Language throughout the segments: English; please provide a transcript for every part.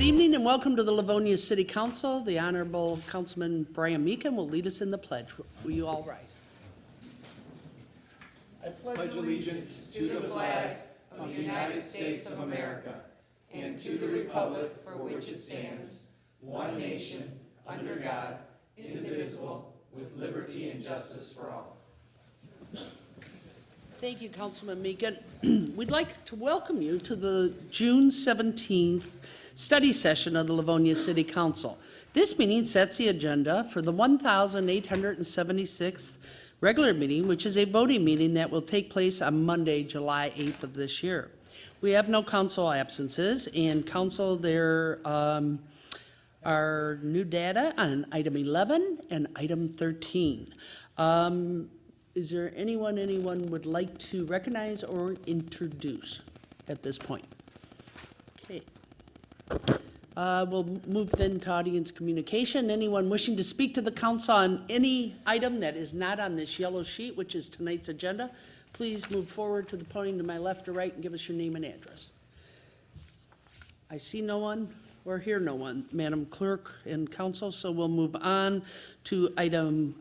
Good evening and welcome to the Livonia City Council. The Honorable Councilman Brian Meekin will lead us in the pledge. Will you all rise? I pledge allegiance to the flag of the United States of America and to the republic for which it stands, one nation, under God, indivisible, with liberty and justice for all. Thank you, Councilman Meekin. We'd like to welcome you to the June 17th study session of the Livonia City Council. This meeting sets the agenda for the 1,876th regular meeting, which is a voting meeting that will take place on Monday, July 8th of this year. We have no council absences, and council, there are new data on item 11 and item 13. Is there anyone would like to recognize or introduce at this point? Okay. We'll move then to audience communication. Anyone wishing to speak to the council on any item that is not on this yellow sheet, which is tonight's agenda, please move forward to the podium to my left or right and give us your name and address. I see no one or hear no one, Madam Clerk and Council, so we'll move on to item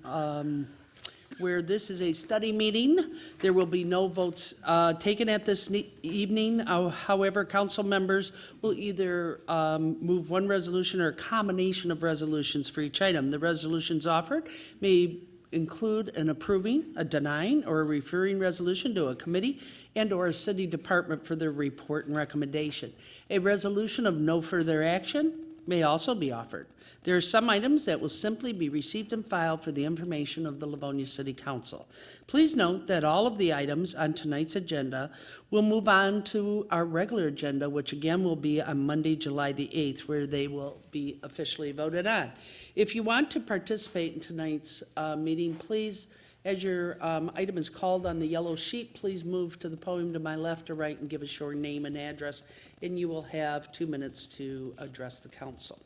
where this is a study meeting. There will be no votes taken at this evening. However, council members will either move one resolution or a combination of resolutions for each item. The resolutions offered may include an approving, a denying, or a referring resolution to a committee and or a city department for their report and recommendation. A resolution of no further action may also be offered. There are some items that will simply be received and filed for the information of the Livonia City Council. Please note that all of the items on tonight's agenda will move on to our regular agenda, which again will be on Monday, July the 8th, where they will be officially voted on. If you want to participate in tonight's meeting, please, as your item is called on the yellow sheet, please move to the podium to my left or right and give us your name and address, and you will have 2 minutes to address the council.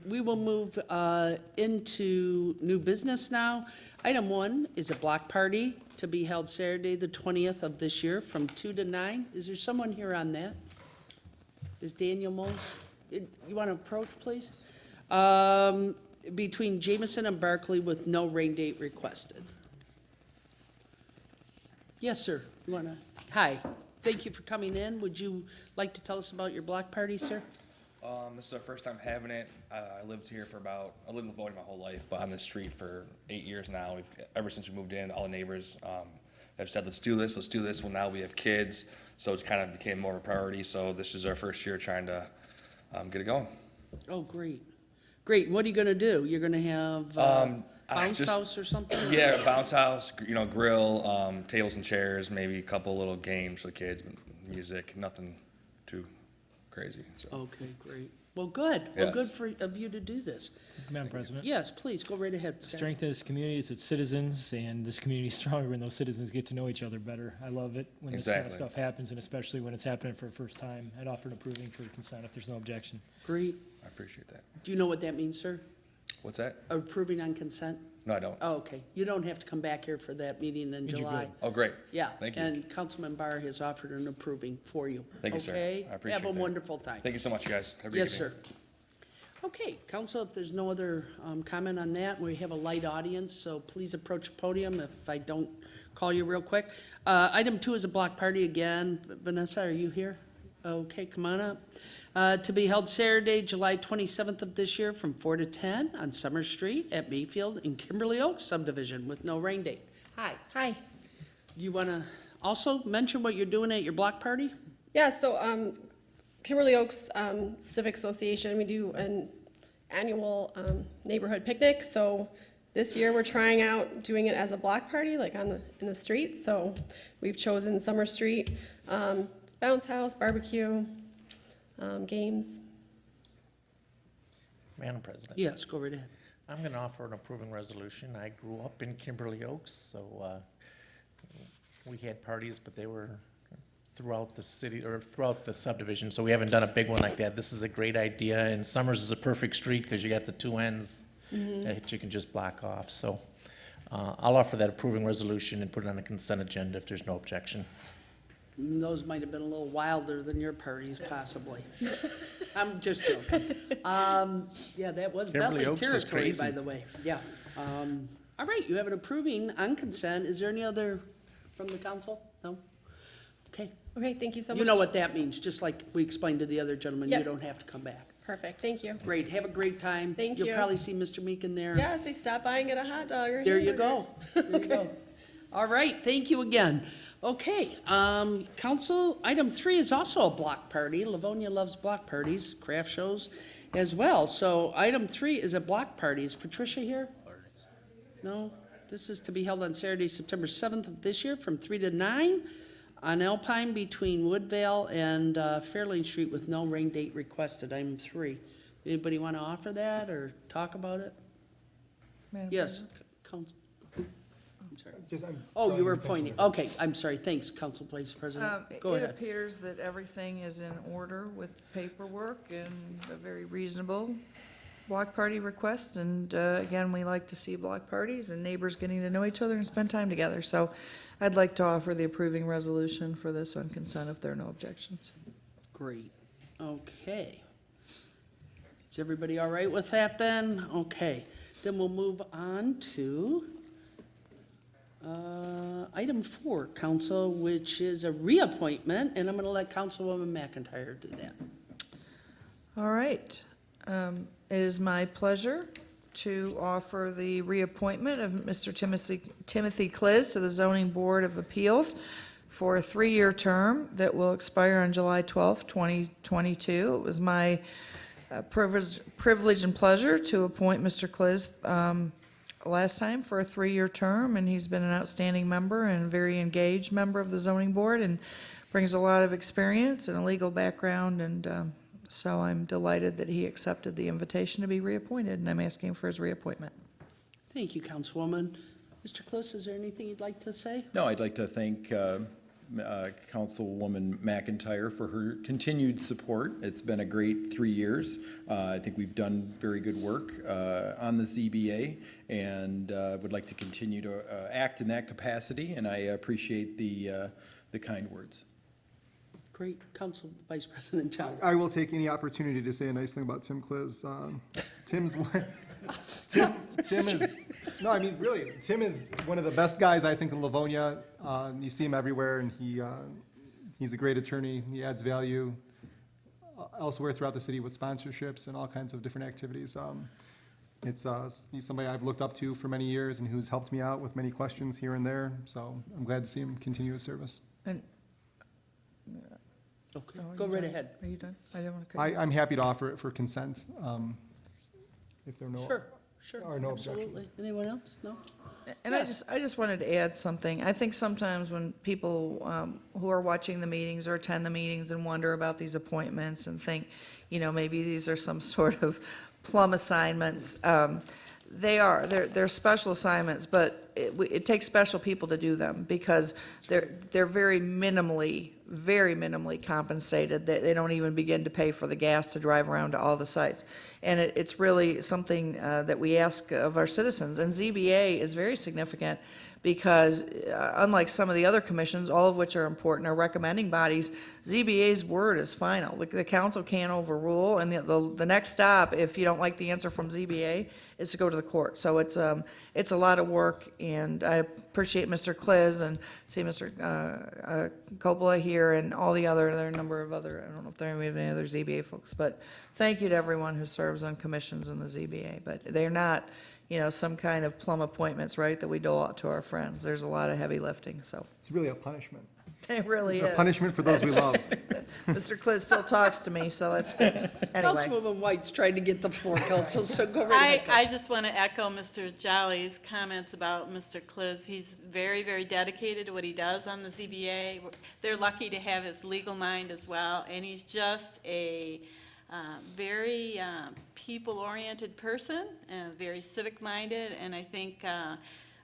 We will move into new business now. Item 1 is a block party to be held Saturday, the 20th of this year from 2 to 9. Is there someone here on that? Is Daniel Moles? You want to approach, please? Between Jamison and Barkley with no rain date requested. Yes, sir. You want to? Hi. Thank you for coming in. Would you like to tell us about your block party, sir? This is our first time having it. I lived in Livonia my whole life, but on the street for 8 years now. Ever since we moved in, all the neighbors have said, let's do this. Well, now we have kids, so it's kind of became more of a priority. So this is our first year trying to get it going. Oh, great. Great. What are you going to do? You're going to have bounce house or something? Yeah, bounce house, grill, tables and chairs, maybe a couple little games for the kids, music, nothing too crazy. So. Okay, great. Well, good. Yes. Well, good of you to do this. Madam President? Yes, please, go right ahead. Scott. Strength of this community is its citizens, and this community is stronger when those citizens get to know each other better. I love it when this kind of stuff happens, and especially when it's happening for the first time. I'd offer an approving for consent if there's no objection. Great. I appreciate that. Do you know what that means, sir? What's that? Approving on consent? No, I don't. Oh, okay. You don't have to come back here for that meeting in July. Oh, great. Yeah. Thank you. And Councilman Barr has offered an approving for you. Thank you, sir. Okay? I appreciate Have a that. wonderful time. Thank you so much, guys. Have a Yes, good evening. sir. Okay, Council, if there's no other comment on that, we have a light audience, so please approach the podium if I don't call you real quick. Item 2 is a block party again. Vanessa, are you here? Okay, come on up. To be held Saturday, July 27th of this year from 4 to 10 on Summer Street at Mayfield in Kimberly Oaks Subdivision with no rain date. Hi. Hi. You want to also mention what you're doing at your block party? Yeah, so Kimberly Oaks Civic Association, we do an annual neighborhood picnic. So this year we're trying out doing it as a block party, like in the street. So we've chosen Summer Street, bounce house, barbecue, games. Madam President. Yes, go right ahead. I'm going to offer an approving resolution. I grew up in Kimberly Oaks, so we had parties, but they were throughout the city or throughout the subdivision, so we haven't done a big one like that. This is a great idea, and Summers is a perfect street because you got the two ends that you can just block off. So I'll offer that approving resolution and put it on the consent agenda if there's no objection. Those might have been a little wilder than your parties, possibly. I'm just joking. Yeah, that was Kimberly Bentley Oaks was territory, crazy. by the way. Yeah. All right, you have an approving on consent. Is there any other from the council? No? Okay. Okay, thank you so much. You know what that means, just like we explained to the other gentleman, you Yep. don't have to come back. Perfect, thank you. Great, have a great time. Thank You'll you. probably see Mr. Meekin there. Yes, they stop by and get a hot dog or There you hamburger. go. There you go. All right, thank you again. Okay, council, item 3 is also a block party. Livonia loves block parties, craft shows as well. So item 3 is a block party. Is Patricia here? No? This is to be held on Saturday, September 7th of this year from 3 to 9 on Alpine between Woodvale and Fairlane Street with no rain date requested, item 3. Anybody want to offer that or talk about it? Yes, council. I'm sorry. Oh, you were pointing, okay, I'm sorry, thanks, Council Vice President. Go It ahead. appears that everything is in order with paperwork and a very reasonable block party request. And again, we like to see block parties and neighbors getting to know each other and spend time together. So I'd like to offer the approving resolution for this on consent if there are no objections. Great, okay. Is everybody all right with that then? Okay, then we'll move on to item 4, council, which is a reappointment, and I'm gonna let Councilwoman McIntyre do that. All right. It is my pleasure to offer the reappointment of Mr. Timothy KLISZ to the Zoning Board of Appeals for a 3-year term that will expire on July 12th, 2022. It was my privilege and pleasure to appoint Mr. KLISZ last time for a 3-year term, and he's been an outstanding member and a very engaged member of the zoning board and brings a lot of experience and a legal background, and so I'm delighted that he accepted the invitation to be reappointed, and I'm asking for his reappointment. Thank you, Councilwoman. Mr. Kliss, is there anything you'd like to say? No, I'd like to thank Councilwoman McIntyre for her continued support. It's been a great 3 years. I think we've done very good work on the ZBA, and would like to continue to act in that capacity, and I appreciate the kind words. Great. Council Vice President John. I will take any opportunity to say a nice thing about Tim KLISZ. Tim is, no, I mean, really, Tim is one of the best guys, I think, in Livonia. You see him everywhere, and he's a great attorney. He adds value elsewhere throughout the city with sponsorships and all kinds of different activities. He's somebody I've looked up to for many years and who's helped me out with many questions here and there, so I'm glad to see him continue his service. And, Okay, oh, are go you right done? ahead. Are you done? I didn't want to cut you. I'm happy to offer it for consent, if there are no. Sure, sure. Or no absolutely. objections. Anyone else? No? And Yes. I just wanted to add something. I think sometimes when people who are watching the meetings or attend the meetings and wonder about these appointments and think, maybe these are some sort of plum assignments, they're special assignments, but it takes special people to do them because they're very minimally compensated. They don't even begin to pay for the gas to drive around to all the sites. And it's really something that we ask of our citizens. And ZBA is very significant because unlike some of the other commissions, all of which are important, are recommending bodies, ZBA's word is final. The council can't overrule, and the next stop, if you don't like the answer from ZBA, is to go to the court. So it's a lot of work, and I appreciate Mr. KLISZ and see Mr. Coppola here and all there are a number of other, I don't know if there are any other ZBA folks, but thank you to everyone who serves on commissions in the ZBA. But they're not, some kind of plum appointments, right, that we dole out to our friends. There's a lot of heavy lifting, so It's really a punishment. it really A is. punishment for those we love. Mr. KLISZ still talks to me, so that's good. Anyway, Councilwoman White's trying to get the floor, Council, so go right ahead. I just want to echo Mr. Jolly's comments about Mr. KLISZ. He's very, very dedicated to what he does on the ZBA. They're lucky to have his legal mind as well, and he's just a very people-oriented person, very civic-minded, and I think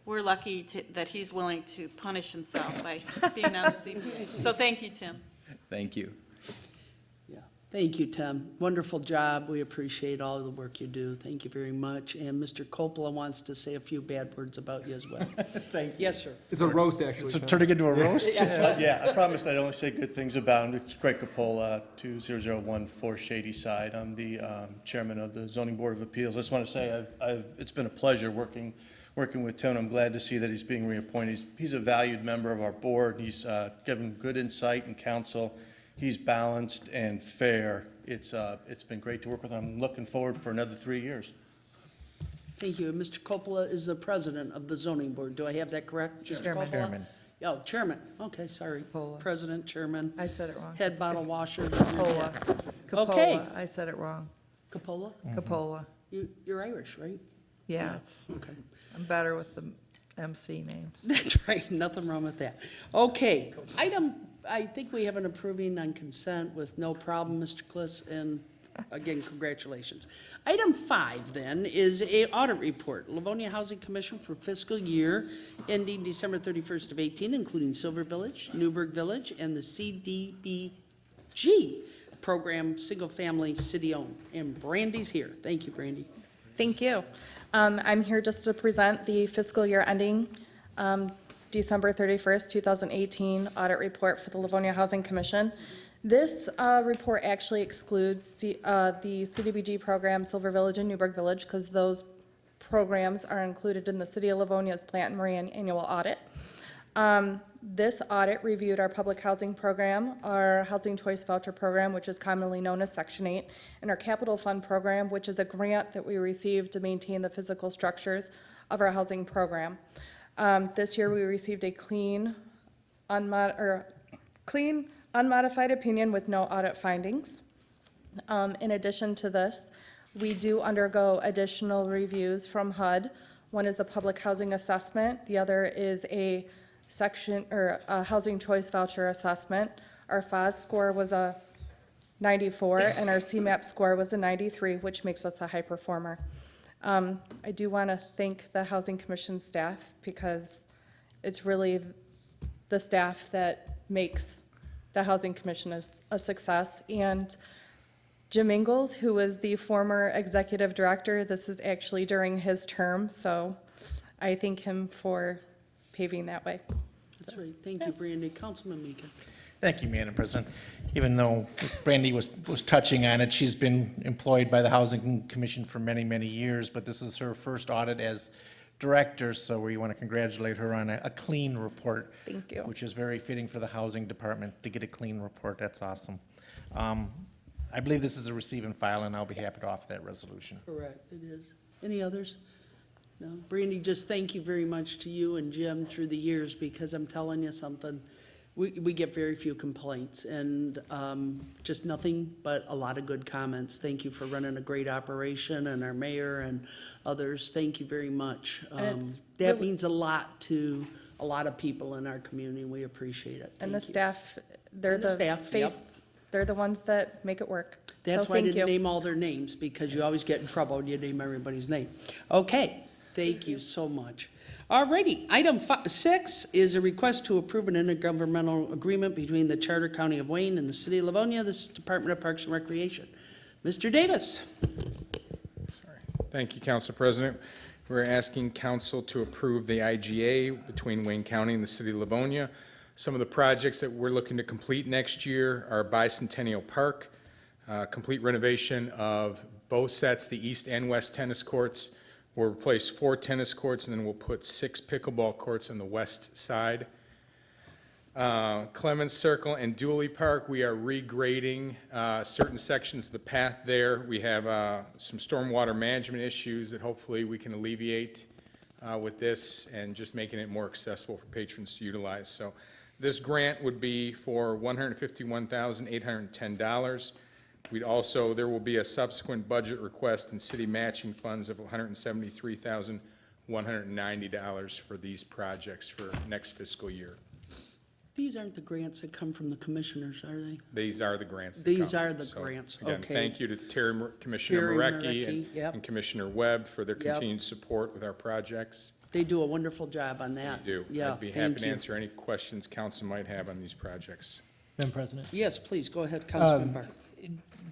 we're lucky that he's willing to punish himself by being on the ZBA. So thank you, Tim. Thank you. Yeah. Thank you, Tim. Wonderful job. We appreciate all of the work you do. Thank you very much. And Mr. Coppola wants to say a few bad words about you as well. Thank you. Yes, sir. It's a roast, actually. So Tim. turning into a roast? Yeah, I promised I'd only say good things about him. It's Greg Capola, 20014 Shady Side. I'm the chairman of the Zoning Board of Appeals. I just want to say it's been a pleasure working with Tim. I'm glad to see that he's being reappointed. He's a valued member of our board. He's given good insight and counsel. He's balanced and fair. It's been great to work with him. I'm looking forward for another 3 years. Thank you. And Mr. Coppola is the president of the zoning board. Do I have that correct? Mr. Chairman. Coppola? Chairman. Oh, chairman. Okay, sorry. Coppola. President, chairman, I said it wrong. head bottle washer. Capola. Okay. Capola. I said it wrong. Capola? Capola. You're Irish, right? Yeah, Okay. I'm better with the MC names. That's right, nothing wrong with that. Okay, I think we have an approving on consent with no problem, Mr. KLISZ, and again, congratulations. Item 5 then is a audit report, Livonia Housing Commission for fiscal year ending December 31st of 18, including Silver Village, Newburgh Village, and the CDBG Program, Single Family City Owned. And Brandy's here. Thank you, Brandy. Thank you. I'm here just to present the fiscal year ending December 31st, 2018 audit report for the Livonia Housing Commission. This report actually excludes the CDBG program, Silver Village and Newburgh Village, because those programs are included in the City of Livonia's Plant and Marine annual audit. This audit reviewed our public housing program, our housing choice voucher program, which is commonly known as Section 8, and our capital fund program, which is a grant that we received to maintain the physical structures of our housing program. This year we received a clean, unmodified opinion with no audit findings. In addition to this, we do undergo additional reviews from HUD. One is the public housing assessment, the other is a housing choice voucher assessment. Our FOS score was a 94 and our CMAP score was a 93, which makes us a high performer. I do want to thank the Housing Commission staff because it's really the staff that makes the Housing Commission a success. And Jim Ingalls, who was the former executive director, this is actually during his term, so I thank him for paving that way. That's right. Thank you, Brandy. Councilman Meekin. Thank you, Madam President. Even though Brandy was touching on it, she's been employed by the Housing Commission for many, many years, but this is her first audit as director, so we want to congratulate her on a clean report. Thank you. Which is very fitting for the Housing Department to get a clean report. That's awesome. I believe this is a receive and file, and I'll be happy to offer that resolution. Correct, it is. Any others? No? Brandy, just thank you very much to you and Jim through the years, because I'm telling you something, we get very few complaints, and just nothing but a lot of good comments. Thank you for running a great operation, and our mayor and others, thank you very much. And it's That really- means a lot to a lot of people in our community, and we appreciate it. And the Thank you. staff, they're And the the staff, yep. face, they're the ones that make it work. That's So why I thank didn't you. name all their names, because you always get in trouble when you name everybody's name. Okay, thank you so much. Alrighty, item 6 is a request to approve an intergovernmental agreement between the Charter County of Wayne and the City of Livonia, the Department of Parks and Recreation. Mr. Davis. Thank you, Council President. We're asking council to approve the IGA between Wayne County and the City of Livonia. Some of the projects that we're looking to complete next year are Bicentennial Park, complete renovation of both sets, the east and west tennis courts. We'll replace 4 tennis courts, and then we'll put 6 pickleball courts on the west side. Clemens Circle and Dooley Park, we are regrading certain sections of the path there. We have some stormwater management issues that hopefully we can alleviate with this, and just making it more accessible for patrons to utilize. So this grant would be for $151,810. There will be a subsequent budget request and city matching funds of $173,190 for these projects for next fiscal year. These aren't the grants that come from the commissioners, are they? These are the grants. that These come. are the So, grants, Again, okay. thank you to Commissioner Terry Marecki Marecki, yep. and Commissioner Webb for their Yep. continued support with our projects. They do a wonderful job on that. We do. Yeah, I'd be thank happy to you. answer any questions council might have on these projects. Madam President. Yes, please, go ahead, Councilman Barkley.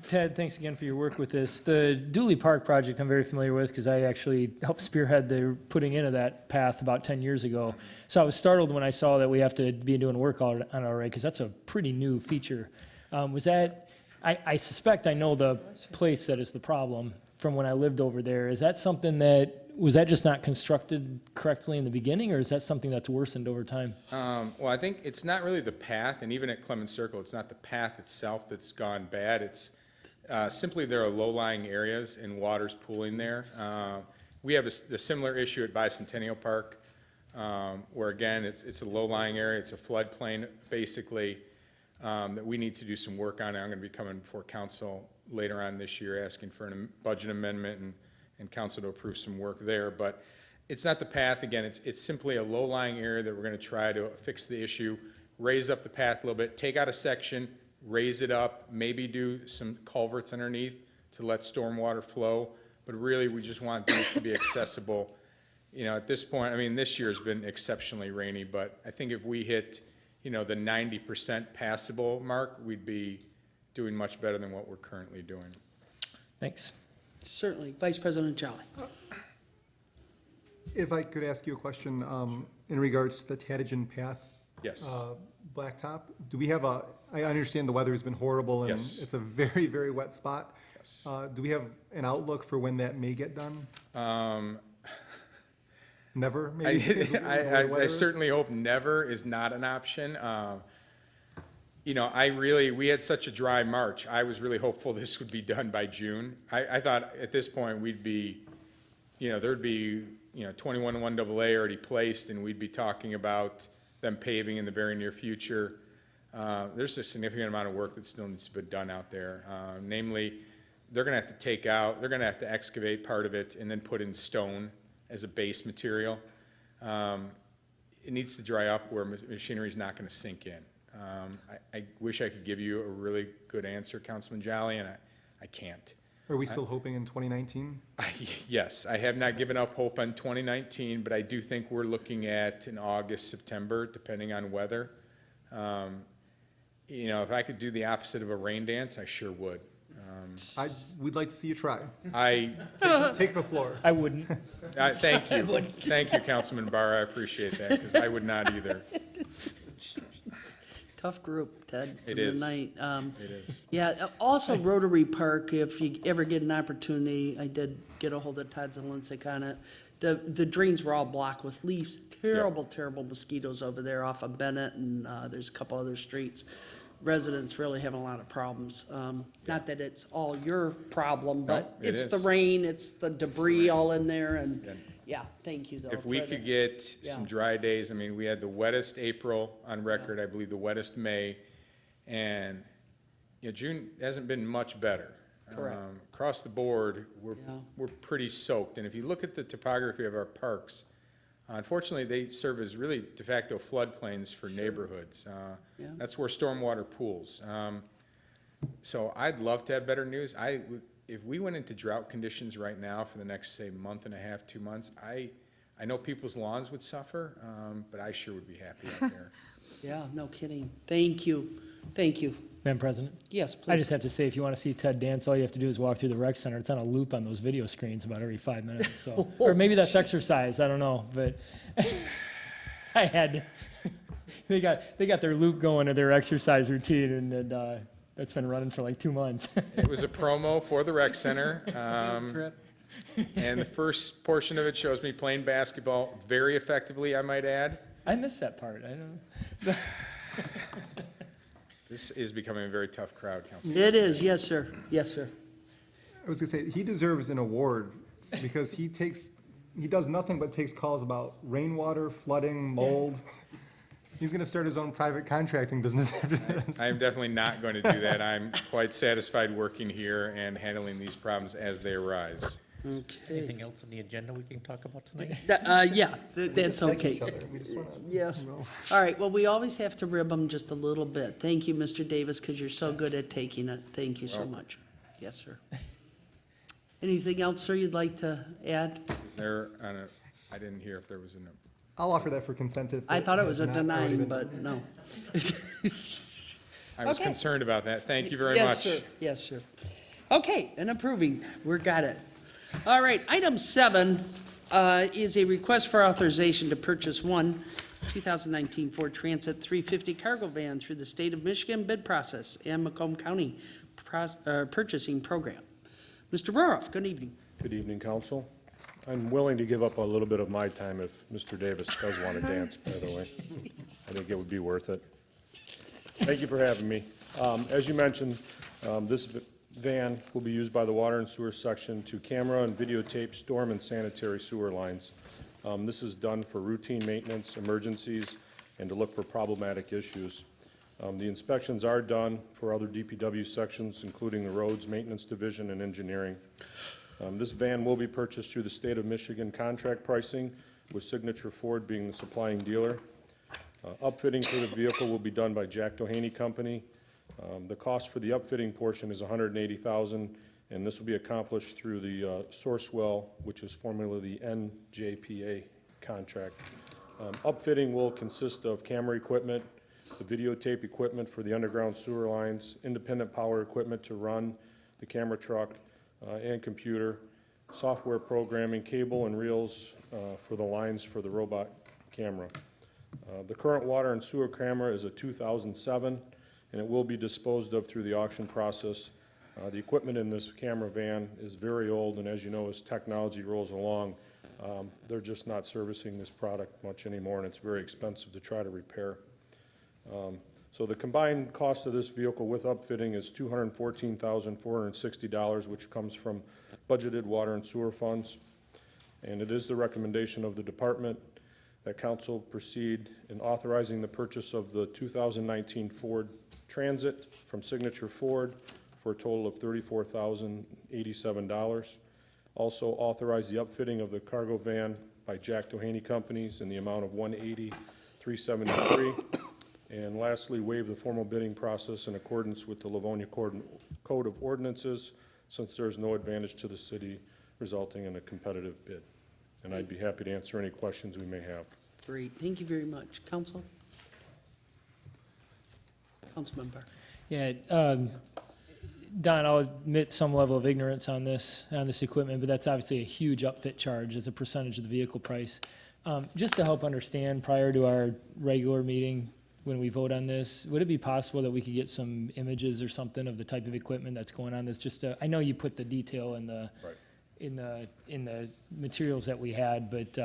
Ted, thanks again for your work with this. The Dooley Park project I'm very familiar with because I actually helped spearhead the putting into that path about 10 years ago. So I was startled when I saw that we have to be doing work on it already because that's a pretty new feature. Was that, I suspect I know the place that is the problem from when I lived over there. Is that something that, was that just not constructed correctly in the beginning, or is that something that's worsened over time? Well, I think it's not really the path, and even at Clemens Circle, it's not the path itself that's gone bad. It's simply there are low-lying areas and water's pooling there. We have a similar issue at Bicentennial Park, where again, it's a low-lying area. It's a floodplain, basically, that we need to do some work on. I'm going to be coming before council later on this year asking for a budget amendment and council to approve some work there. But it's not the path. Again, it's simply a low-lying area that we're going to try to fix the issue, raise up the path a little bit, take out a section, raise it up, maybe do some culverts underneath to let stormwater flow. But really, we just want these to be accessible. You know, at this point, I mean, this year has been exceptionally rainy, but I think if we hit, you know, the 90% passable mark, we'd be doing much better than what we're currently doing. Thanks. Certainly. Vice President Jolly. If I could ask you a question, in regards to the Tatagen Path. Yes. Blacktop, do we have I understand the weather has been horrible and Yes. it's a very, very wet spot. Yes. Do we have an outlook for when that may get done? Never, maybe? is the way the I weather is? certainly hope never is not an option. You know, we had such a dry March. I was really hopeful this would be done by June. I thought at this point we'd be, you know, there'd be, you know, 21 1AA already placed, and we'd be talking about them paving in the very near future. There's a significant amount of work that still needs to be done out there. Namely, they're gonna have to excavate part of it and then put in stone as a base material. It needs to dry up where machinery's not gonna sink in. I wish I could give you a really good answer, Councilman Jolly, and I can't. Are we still hoping in 2019? Yes, I have not given up hope on 2019, but I do think we're looking at in August, September, depending on weather. You know, if I could do the opposite of a rain dance, I sure would. We'd like to see you try. Take the floor. I wouldn't. Thank you. Thank you, Councilman Barr. I appreciate that, because I would not either. Tough group, Ted. It through the is. night. It is. Yeah, also Rotary Park, if you ever get an opportunity, I did get a hold of Todd Zelinczyk on it. The drains were all blocked with leaves, terrible mosquitoes over there off of Bennett, and there's a couple other streets. Residents really having a lot of problems. Not that it's all your problem, but it it's the is. rain, it's the debris all in there, and, yeah, thank you though. If we for could the- get some Yeah. dry days, I mean, we had the wettest April on record, I believe the wettest May, and, you know, June hasn't been much better. Correct. Across the board, Yeah. we're pretty soaked, and if you look at the topography of our parks, unfortunately, they serve as really de facto floodplains for neighborhoods. Yeah. That's where stormwater pools. So I'd love to have better news. If we went into drought conditions right now for the next, say, month and a half, 2 months, I know people's lawns would suffer, but I sure would be happy out there. Yeah, no kidding. Thank you. Madam President? Yes, please. I just have to say, if you want to see Ted dance, all you have to do is walk through the rec center. It's on a loop on those video screens about every 5 minutes, so. Or maybe that's exercise, I don't know, but I had, they got their loop going to their exercise routine, and then, that's been running for like 2 months. It was a promo for the rec center. Trip. And the first portion of it shows me playing basketball very effectively, I might add. I missed that part, I don't know. This is becoming a very tough crowd, Councilman. It is, yes, sir. I was gonna say, he deserves an award because he does nothing but takes calls about rainwater, flooding, mold. He's gonna start his own private contracting business after this. I am definitely not going to do that. I'm quite satisfied working here and handling these problems as they arise. Okay. Anything else on the agenda we can talk about tonight? Yeah, that's Like okay. each other. We just wanna, Yes. you know. All right, well, we always have to rib them just a little bit. Thank you, Mr. Davis, because you're so good at taking it. Thank you so much. Yes, sir. Anything else, sir, you'd like to add? I didn't hear if there was I'll offer that for consent if. I thought it was a has not already denying, been but done. no. I was Okay. concerned about that. Thank you very Yes, much. sir. Yes, sir. Okay, and approving, we got it. All right, item 7 is a request for authorization to purchase one 2019 Ford Transit 350 cargo van through the state of Michigan bid process and MACOMB County purchasing program. Mr. Roroff, good evening. Good evening, council. I'm willing to give up a little bit of my time if Mr. Davis does want to dance, by the way. I think it would be worth it. Thank you for having me. As you mentioned, this van will be used by the Water and Sewer Section to camera and videotape storm and sanitary sewer lines. This is done for routine maintenance, emergencies, and to look for problematic issues. The inspections are done for other DPW sections, including the Roads Maintenance Division and Engineering. This van will be purchased through the state of Michigan contract pricing, with Signature Ford being the supplying dealer. Upfitting for the vehicle will be done by Jack Doheny Company. The cost for the upfitting portion is $180,000, and this will be accomplished through the Sourcewell, which is formerly the NJPA contract. Upfitting will consist of camera equipment, the videotape equipment for the underground sewer lines, independent power equipment to run the camera truck, and computer, software programming, cable and reels for the lines for the robot camera. The current water and sewer camera is a 2007, and it will be disposed of through the auction process. The equipment in this camera van is very old, and as you know, as technology rolls along, they're just not servicing this product much anymore, and it's very expensive to try to repair. So the combined cost of this vehicle with upfitting is $214,460, which comes from budgeted water and sewer funds. And it is the recommendation of the department that council proceed in authorizing the purchase of the 2019 Ford Transit from Signature Ford for a total of $34,087. Also authorize the upfitting of the cargo van by Jack Doheny Companies in the amount of $180,373. And lastly, waive the formal bidding process in accordance with the Livonia Code of Ordinances, since there's no advantage to the city resulting in a competitive bid. And I'd be happy to answer any questions we may have. Great, thank you very much. Council? Councilmember. Yeah, Don, I'll admit some level of ignorance on this equipment, but that's obviously a huge upfit charge as a percentage of the vehicle price. Just to help understand, prior to our regular meeting, when we vote on this, would it be possible that we could get some images or something of the type of equipment that's going on this? Just I know you put the detail in the, in the materials that we had, but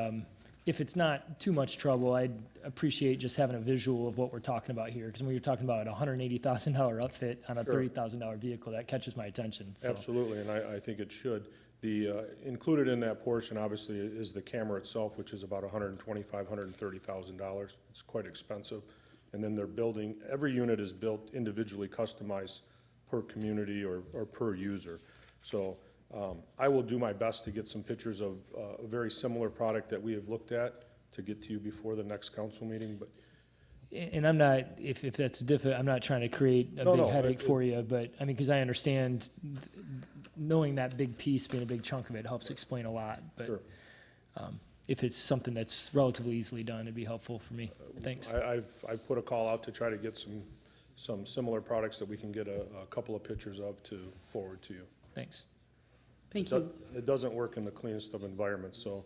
if it's not too much trouble, I'd appreciate just having a visual of what we're talking about here. Because when you're talking about a $180,000 upfit on a $30,000 vehicle, that catches my attention. So. Absolutely, and I think it should. The included in that portion, obviously, is the camera itself, which is about $125,000, $130,000. It's quite expensive. And then they're building, every unit is built individually customized per community or per user. So I will do my best to get some pictures of a very similar product that we have looked at to get to you before the next council meeting, but. And I'm not, if that's difficult, I'm not trying to create a big headache for you, but, I mean, because I understand knowing that big piece being a big chunk of it helps explain a lot, but Sure. If it's something that's relatively easily done, it'd be helpful for me. Thanks. I've put a call out to try to get some similar products that we can get a couple of pictures of to forward to you. Thanks. Thank you. It doesn't work in the cleanest of environments, so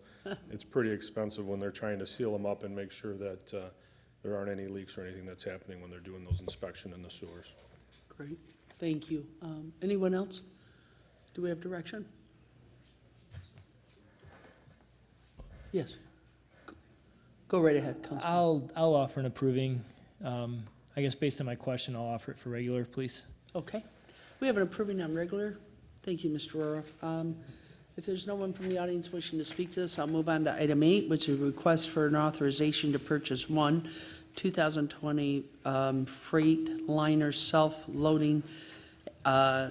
it's pretty expensive when they're trying to seal them up and make sure that there aren't any leaks or anything that's happening when they're doing those inspections in the sewers. Great, thank you. Anyone else? Do we have direction? Yes. Go right ahead, Councilman. I'll offer an approving. I guess based on my question, I'll offer it for regular, please. Okay. We have an approving on regular. Thank you, Mr. Roroff. If there's no one from the audience wishing to speak to this, I'll move on to item 8, which is a request for an authorization to purchase one 2020 Freightliner self-loading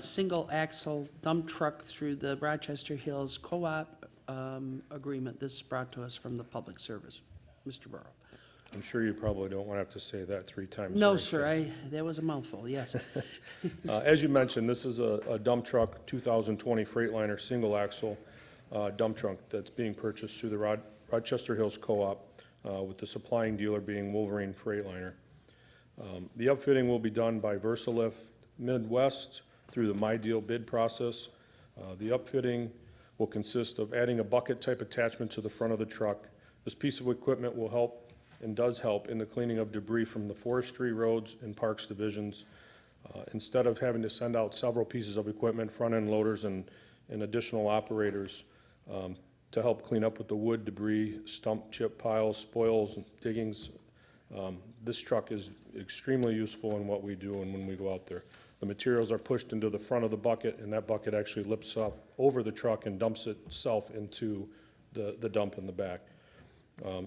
single axle dump truck through the Rochester Hills Co-op agreement. This is brought to us from the Public Service. Mr. Burrow. I'm sure you probably don't want to have to say that 3 times. No, sir, that was a mouthful, yes. As you mentioned, this is a dump truck, 2020 Freightliner single axle dump truck that's being purchased through the Rochester Hills Co-op with the supplying dealer being Wolverine Freightliner. The upfitting will be done by VersaLift Midwest through the My Deal bid process. The upfitting will consist of adding a bucket-type attachment to the front of the truck. This piece of equipment will help and does help in the cleaning of debris from the forestry, roads, and parks divisions. Instead of having to send out several pieces of equipment, front-end loaders and additional operators to help clean up with the wood debris, stump chip piles, spoils, and diggings, this truck is extremely useful in what we do and when we go out there. The materials are pushed into the front of the bucket, and that bucket actually lifts up over the truck and dumps itself into the dump in the back.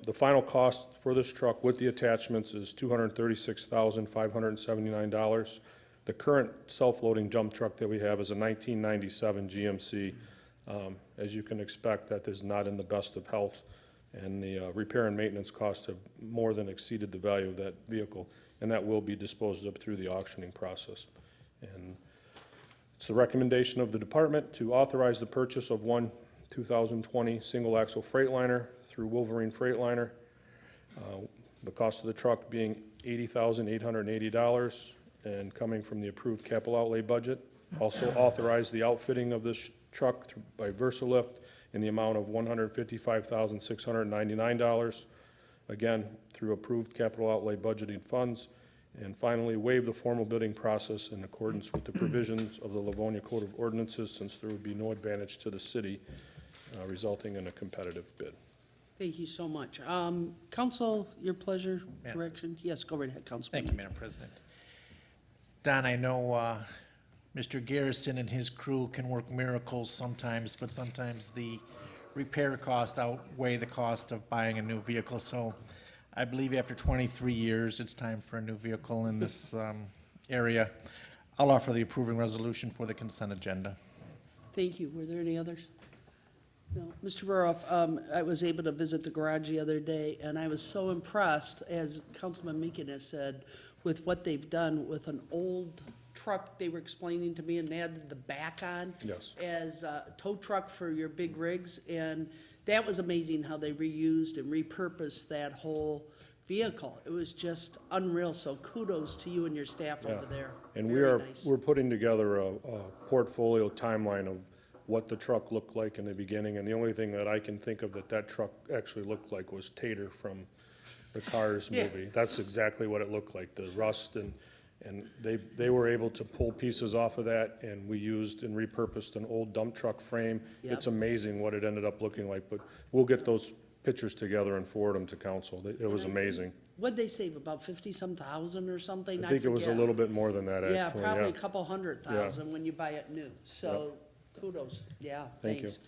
The final cost for this truck with the attachments is $236,579. The current self-loading dump truck that we have is a 1997 GMC. As you can expect, that is not in the best of health, and the repair and maintenance costs have more than exceeded the value of that vehicle, and that will be disposed of through the auctioning process. And it's the recommendation of the department to authorize the purchase of one 2020 single-axle Freightliner through Wolverine Freightliner. The cost of the truck being $80,880 and coming from the approved capital outlay budget. Also authorize the outfitting of this truck by VersaLift in the amount of $155,699, again, through approved capital outlay budgeting funds. And finally, waive the formal bidding process in accordance with the provisions of the Livonia Code of Ordinances, since there would be no advantage to the city, resulting in a competitive bid. Thank you so much. Council, your pleasure, Madam- direction? Yes, go right ahead, Councilman. Thank you, Madam President. Don, I know Mr. Garrison and his crew can work miracles sometimes, but sometimes the repair costs outweigh the cost of buying a new vehicle. So I believe after 23 years, it's time for a new vehicle in this area. I'll offer the approving resolution for the consent agenda. Thank you. Were there any others? No. Mr. Ruroff, I was able to visit the garage the other day, and I was so impressed, as Councilman Meekin has said, with what they've done with an old truck they were explaining to me, and they added the back on. Yes. As a tow truck for your big rigs, and that was amazing how they reused and repurposed that whole vehicle. It was just unreal, so kudos to you and your staff Yeah. over there. And Very nice. we're putting together a portfolio timeline of what the truck looked like in the beginning, and the only thing that I can think of that truck actually looked like was Tater from the Cars Yeah. movie. That's exactly what it looked like, the rust, and they were able to pull pieces off of that, and we used and repurposed an old dump truck frame. Yep. It's amazing what it ended up looking like, but we'll get those pictures together and forward them to council. It was amazing. What'd they save, about 50-some thousand or something? I think it was a forget. little bit more than that, actually, Yeah, probably a couple $100,000 when you buy it new, so kudos, yeah, Thank you. thanks.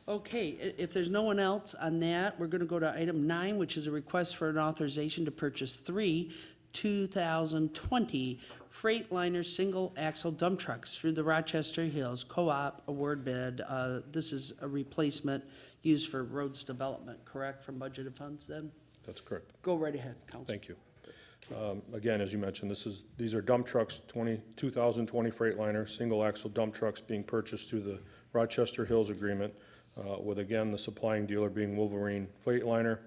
Okay, if there's no one else on that, we're gonna go to item 9, which is a request for an authorization to purchase 3 2020 Freightliner single-axle dump trucks through the Rochester Hills Co-op award bid. This is a replacement used for roads development, correct, from budgeted funds then? That's correct. Go right ahead, Council. Thank you. Again, as you mentioned, these are dump trucks, 2020 Freightliner, single-axle dump trucks being purchased through the Rochester Hills agreement, with, again, the supplying dealer being Wolverine Freightliner.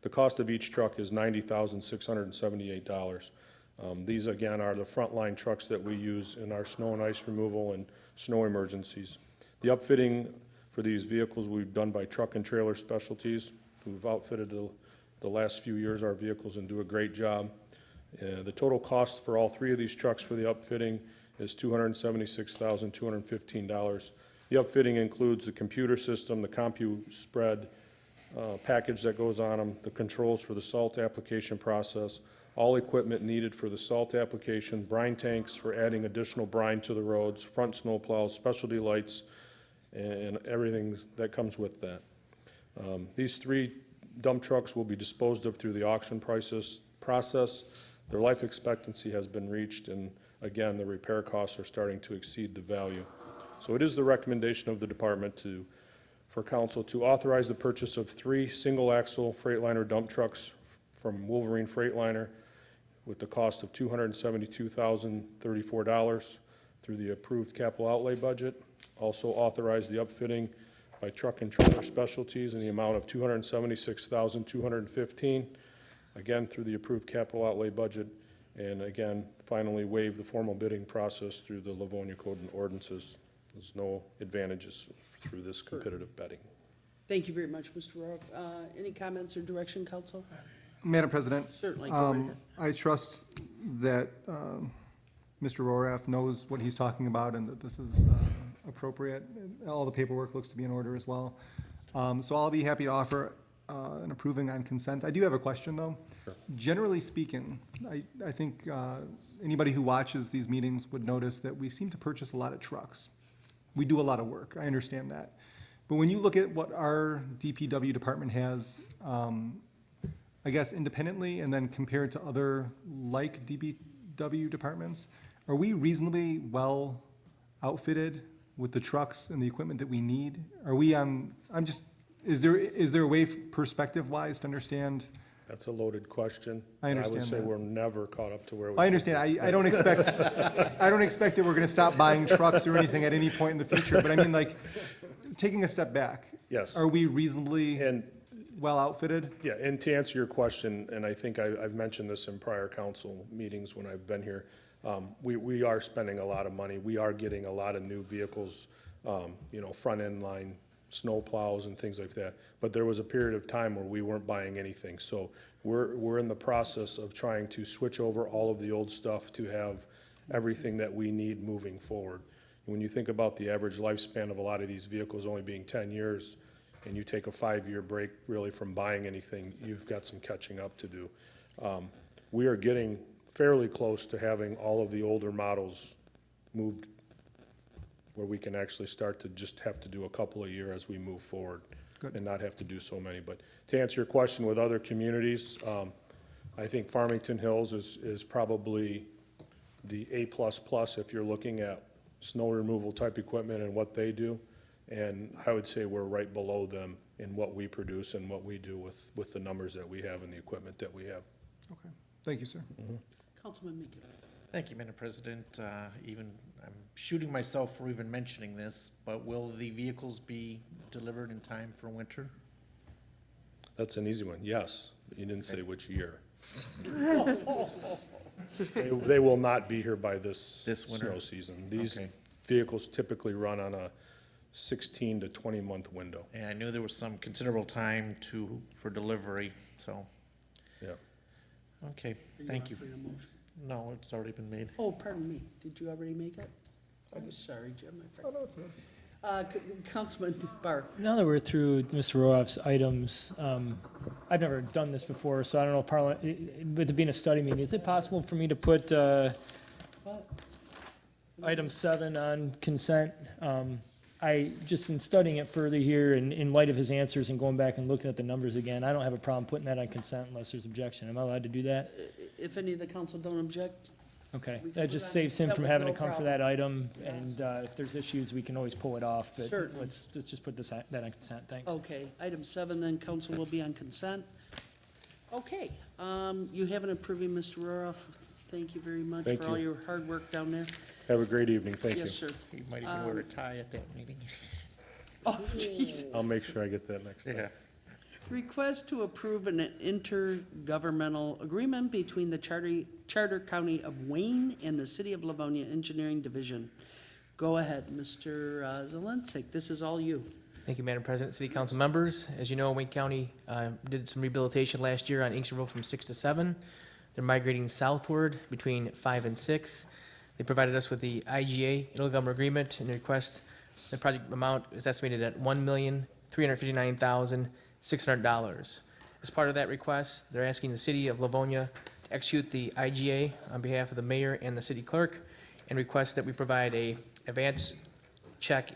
The cost of each truck is $90,678. These, again, are the frontline trucks that we use in our snow and ice removal and snow emergencies. The upfitting for these vehicles we've done by Truck and Trailer Specialties, who've outfitted the last few years our vehicles and do a great job. The total cost for all 3 of these trucks for the upfitting is $276,215. The upfitting includes the computer system, the CompuSpread package that goes on them, the controls for the salt application process, all equipment needed for the salt application, brine tanks for adding additional brine to the roads, front snow plows, specialty lights, and everything that comes with that. These 3 dump trucks will be disposed of through the auction process. Their life expectancy has been reached, and again, the repair costs are starting to exceed the value. So it is the recommendation of the department for council to authorize the purchase of 3 single-axle Freightliner dump trucks from Wolverine Freightliner with the cost of $272,034 through the approved capital outlay budget. Also authorize the upfitting by Truck and Trailer Specialties in the amount of $276,215, again through the approved capital outlay budget. And again, finally waive the formal bidding process through the Livonia Code and ordinances. There's no advantages through this competitive bidding. Thank you very much, Mr. Roroff. Any comments or direction, council? Madam President, Certainly, go right ahead. I trust that Mr. Roraff knows what he's talking about and that this is appropriate. All the paperwork looks to be in order as well. So I'll be happy to offer an approving on consent. I do have a question, though. Sure. Generally speaking, I think anybody who watches these meetings would notice that we seem to purchase a lot of trucks. We do a lot of work, I understand that. But when you look at what our DPW department has, I guess independently and then compared to other like DPW departments, are we reasonably well outfitted with the trucks and the equipment that we need? Are we on, is there a way perspective-wise to understand? That's a loaded question. I understand I would say that. we're never caught up to where we. I understand, I don't expect, I don't expect that we're gonna stop buying trucks or anything at any point in the future, but I mean, like, taking a step back. Yes. Are we reasonably And, well outfitted? yeah, and to answer your question, and I think I've mentioned this in prior council meetings when I've been here, we are spending a lot of money. We are getting a lot of new vehicles, front end line snow plows and things like that. But there was a period of time where we weren't buying anything. So we're in the process of trying to switch over all of the old stuff to have everything that we need moving forward. When you think about the average lifespan of a lot of these vehicles only being 10 years, and you take a 5-year break really from buying anything, you've got some catching up to do. We are getting fairly close to having all of the older models moved where we can actually start to just have to do a couple a year as we move forward. Good. And not have to do so many. But to answer your question with other communities, I think Farmington Hills is probably the A++ if you're looking at snow removal type equipment and what they do. And I would say we're right below them in what we produce and what we do with the numbers that we have and the equipment that we have. Okay, thank you, sir. Councilman Meeker. Thank you, Madam President. I'm shooting myself for even mentioning this, but will the vehicles be delivered in time for winter? That's an easy one, yes. You didn't say which year. They will not be here by this winter? snow season. These Okay. vehicles typically run on a 16 to 20-month window. And I knew there was some considerable time for delivery, so, Yeah. okay, Are thank you. offering a motion? No, it's already been made. Oh, pardon me. Did you already make it? I'm sorry, Jim. I Oh, forgot. no, it's not. Councilman Barr. Now that we're through Mr. Roroff's items, I've never done this before, so I don't know, with it being a study meeting, is it possible for me to put item 7 on consent? Just in studying it further here, and in light of his answers and going back and looking at the numbers again, I don't have a problem putting that on consent unless there's objection. Am I allowed to do that? If any of the council don't object, Okay, We can that put just it on saves him consent from with having to no come for problem. that item, and if there's issues, we can always pull it off, but Certainly. let's just put that on consent, thanks. okay. Item 7, then council will be on consent. Okay, you have an approving, Mr. Roroff. Thank you very much Thank for all you. your hard work down there. Have a great evening, thank you. Yes, sir. You might even wear a tie at that meeting. Oh, jeez. I'll make sure I get that next time. Yeah. Request to approve an intergovernmental agreement between the Charter County of Wayne and the City of Livonia Engineering Division. Go ahead, Mr. Zelensik, this is all you. Thank you, Madam President, City Council members. As you know, Wayne County did some rehabilitation last year on Inksterville from 6 to 7. They're migrating southward between 5 and 6. They provided us with the IGA, intergovernmental agreement, and the request, the project amount is estimated at $1,359,600. As part of that request, they're asking the City of Livonia to execute the IGA on behalf of the mayor and the city clerk, and request that we provide a advance check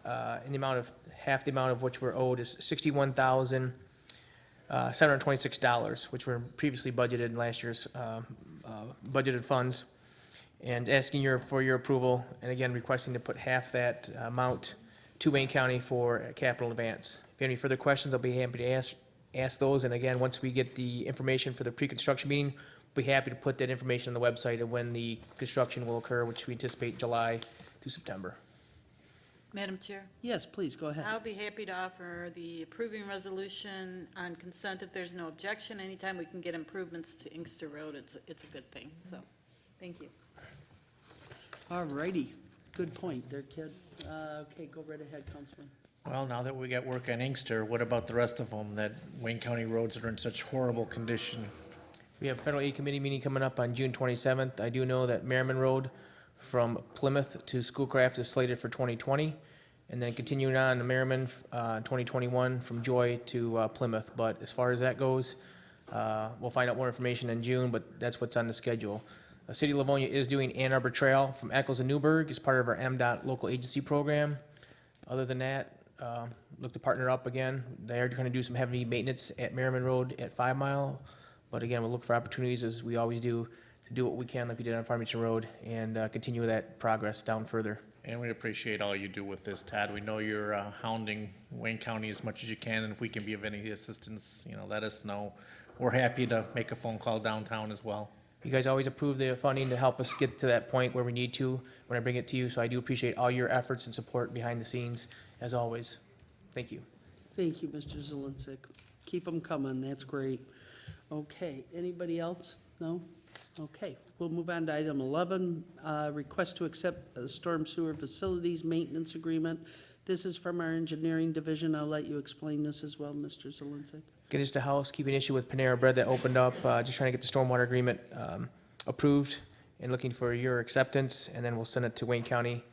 in the amount of, half the amount of which we're owed is $61,726, which were previously budgeted in last year's budgeted funds. And asking for your approval, and again, requesting to put half that amount to Wayne County for a capital advance. If you have any further questions, I'll be happy to ask those. And again, once we get the information for the pre-construction meeting, we'll be happy to put that information on the website of when the construction will occur, which we anticipate July through September. Madam Chair, Yes, please, go ahead. I'll be happy to offer the approving resolution on consent if there's no objection. Anytime we can get improvements to Inkster Road, it's a good thing, so, thank you. All righty, good point there, kid. Okay, go right ahead, Councilman. Well, now that we got work on Inkster, what about the rest of them, that Wayne County roads are in such horrible condition? We have a Federal Aid Committee meeting coming up on June 27th. I do know that Merriman Road from Plymouth to Schoolcraft is slated for 2020, and then continuing on to Merriman, 2021 from Joy to Plymouth. But as far as that goes, we'll find out more information in June, but that's what's on the schedule. City of Livonia is doing Ann Arbor Trail from Eccles to Newburgh as part of our MDOT local agency program. Other than that, look to partner up again. They're going to do some heavy maintenance at Merriman Road at 5 Mile. But again, we'll look for opportunities, as we always do, to do what we can like we did on Farmington Road and continue that progress down further. And we appreciate all you do with this, Todd. We know you're hounding Wayne County as much as you can, and if we can be of any assistance, let us know. We're happy to make a phone call downtown as well. You guys always approve the funding to help us get to that point where we need to when I bring it to you, so I do appreciate all your efforts and support behind the scenes, as always. Thank you. Thank you, Mr. Zielinski. Keep them coming, that's great. Okay, anybody else? No? Okay, we'll move on to item 11, request to accept a storm sewer facilities maintenance agreement. This is from our engineering division. I'll let you explain this as well, Mr. Zielinski. Get just a housekeeping issue with Panera Bread that opened up, just trying to get the stormwater agreement approved and looking for your acceptance, and then we'll send it to Wayne County,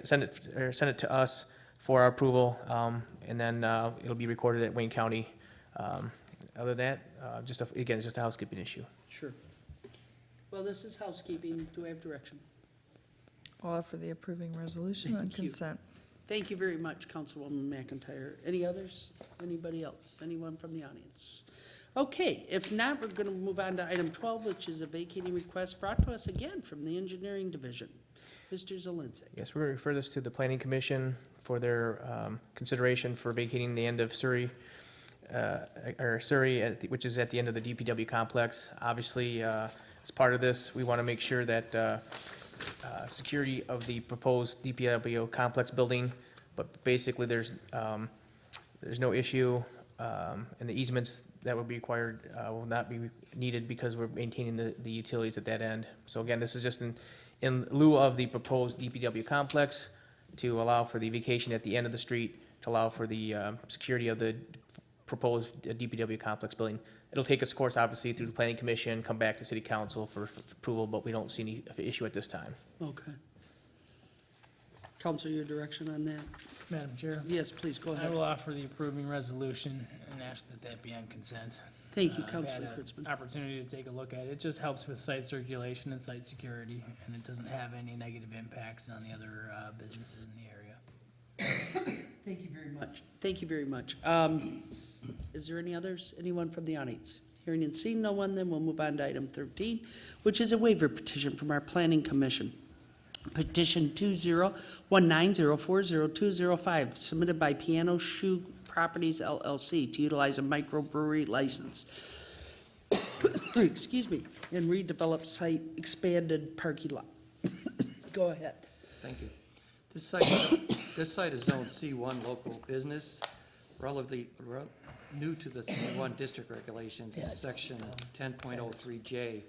send it to us for our approval, and then it'll be recorded at Wayne County. Other than that, again, it's just a housekeeping issue. Sure. Well, this is housekeeping. Do I have direction? I'll offer the approving resolution on Thank you. consent. Thank you very much, Councilwoman McIntyre. Any others? Anybody else? Anyone from the audience? Okay, if not, we're going to move on to item 12, which is a vacating request brought to us again from the engineering division. Mr. Zielinski. Yes, we're going to refer this to the Planning Commission for their consideration for vacating the end of Surrey, which is at the end of the DPW complex. Obviously, as part of this, we want to make sure that security of the proposed DPW complex building, but basically there's no issue, and the easements that would be required will not be needed because we're maintaining the utilities at that end. So again, this is just in lieu of the proposed DPW complex to allow for the vacation at the end of the street, to allow for the security of the proposed DPW complex building. It'll take its course, obviously, through the Planning Commission, come back to City Council for approval, but we don't see any issue at this time. Okay. Council, your direction on that? Madam Chair, Yes, please, go I ahead. will offer the approving resolution and ask that that be on consent. Thank you, I've Councilor had Kurtzman. an opportunity to take a look at it. It just helps with site circulation and site security, and it doesn't have any negative impacts on the other businesses in the area. Thank you very much. Thank you very much. Is there any others? Anyone from the audience? Hearing and seeing no one, then we'll move on to item 13, which is a waiver petition from our Planning Commission. Petition 2019040205, submitted by Piano Shoe Properties L.L.C. to utilize a micro brewery license. Excuse me, and redevelop site expanded parking lot. Go ahead. Thank you. This site is zoned C1 local business, relatively new to the C1 district regulations is section 10.03J,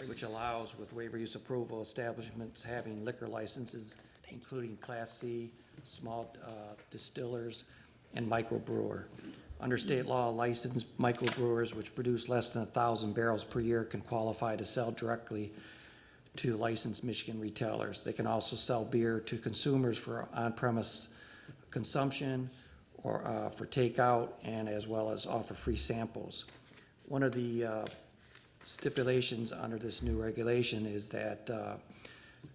which allows with waiver use approval establishments having liquor licenses, including Class C, small distillers, and micro brewer. Under state law, licensed micro brewers which produce less than 1,000 barrels per year can qualify to sell directly to licensed Michigan retailers. They can also sell beer to consumers for on-premise consumption or for takeout, and as well as offer free samples. One of the stipulations under this new regulation is that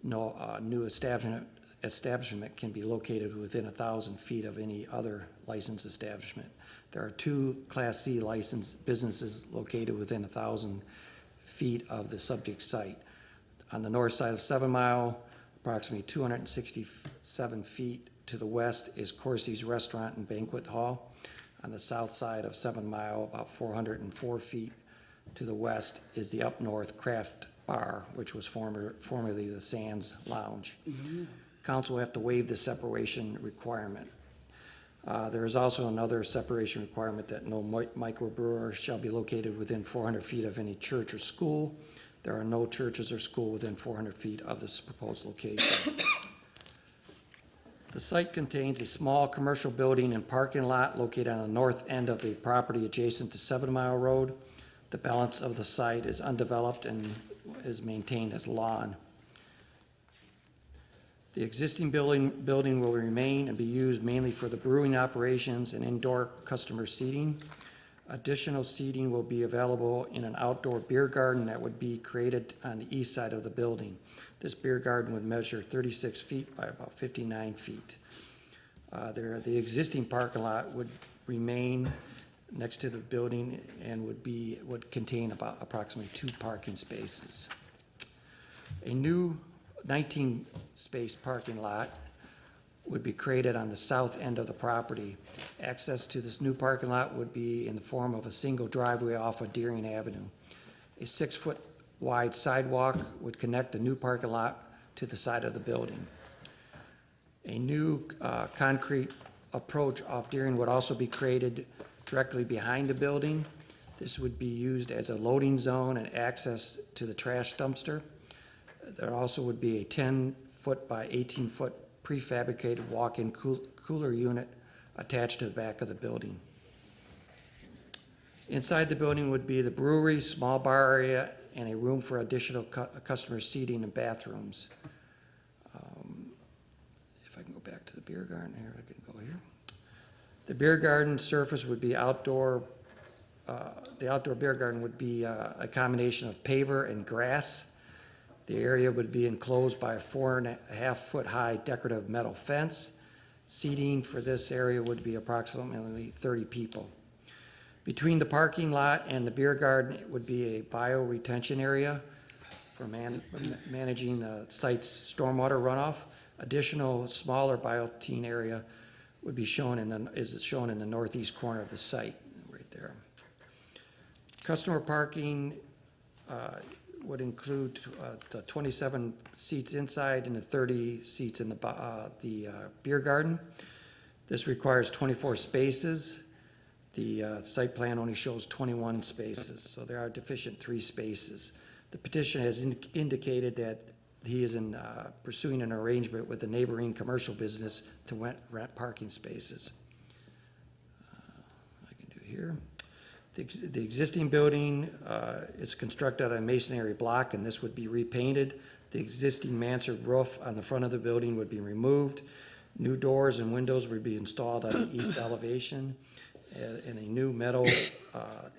no new establishment can be located within 1,000 feet of any other licensed establishment. There are 2 Class C licensed businesses located within 1,000 feet of the subject site. On the north side of 7 Mile, approximately 267 feet to the west is Corsi's Restaurant and Banquet Hall. On the south side of 7 Mile, about 404 feet to the west, is the Up North Craft Bar, which was formerly the Sands Lounge. council will have to waive the separation requirement. There is also another separation requirement that no micro brewer shall be located within 400 feet of any church or school. There are no churches or school within 400 feet of this proposed location. The site contains a small commercial building and parking lot located on the north end of the property adjacent to 7 Mile Road. The balance of the site is undeveloped and is maintained as lawn. The existing building will remain and be used mainly for the brewing operations and indoor customer seating. Additional seating will be available in an outdoor beer garden that would be created on the east side of the building. This beer garden would measure 36 feet by about 59 feet. The existing parking lot would remain next to the building and would contain about approximately 2 parking spaces. A new 19-space parking lot would be created on the south end of the property. Access to this new parking lot would be in the form of a single driveway off of Deering Avenue. A 6-foot wide sidewalk would connect the new parking lot to the side of the building. A new concrete approach off Deering would also be created directly behind the building. This would be used as a loading zone and access to the trash dumpster. There also would be a 10-foot by 18-foot prefabricated walk-in cooler unit attached to the back of the building. Inside the building would be the brewery, small bar area, and a room for additional customer seating and bathrooms. If I can go back to the beer garden here, I can go here. The beer garden surface would be outdoor. The outdoor beer garden would be a combination of paver and grass. The area would be enclosed by a 4.5-foot high decorative metal fence. Seating for this area would be approximately 30 people. Between the parking lot and the beer garden would be a bio-retention area for managing the site's stormwater runoff. Additional smaller bio-teen area would be shown in the northeast corner of the site, right there. Customer parking would include the 27 seats inside and the 30 seats in the beer garden. This requires 24 spaces. The site plan only shows 21 spaces, so there are deficient 3 spaces. The petition has indicated that he is pursuing an arrangement with the neighboring commercial business to rent parking spaces. I can do here. The existing building is constructed on a masonry block, and this would be repainted. The existing mansard roof on the front of the building would be removed. New doors and windows would be installed on the east elevation, and a new metal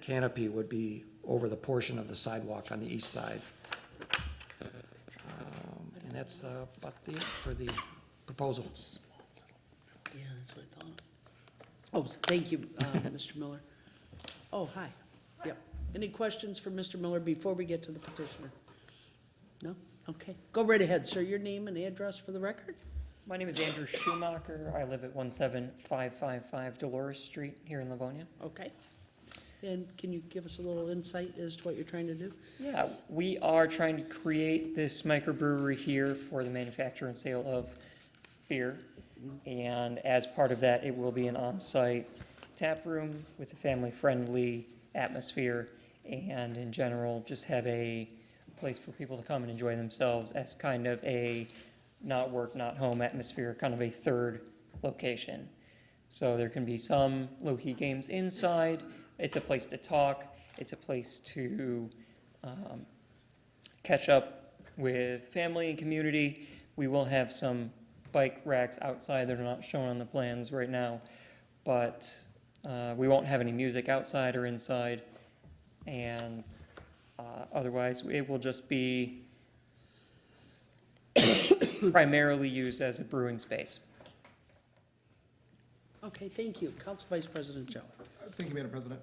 canopy would be over the portion of the sidewalk on the east side. And that's about it for the proposal. Yeah, that's what I thought. Oh, thank you, Mr. Miller. Oh, hi. Yep. Any questions for Mr. Miller before we get to the petitioner? No? Okay. Go right ahead, sir. Your name and address for the record? My name is Andrew Schumacher. I live at 17555 Dolores Street here in Livonia. Okay. And can you give us a little insight as to what you're trying to do? Yeah, we are trying to create this microbrewery here for the manufacture and sale of beer. And as part of that, it will be an on-site tap room with a family-friendly atmosphere, and in general, just have a place for people to come and enjoy themselves as kind of a not work, not home atmosphere, kind of a third location. So there can be some low-key games inside. It's a place to talk. It's a place to catch up with family and community. We will have some bike racks outside that are not shown on the plans right now, but we won't have any music outside or inside, and otherwise it will just be primarily used as a brewing space. Okay, thank you. Council Vice President Joe. Thank you, Madam President.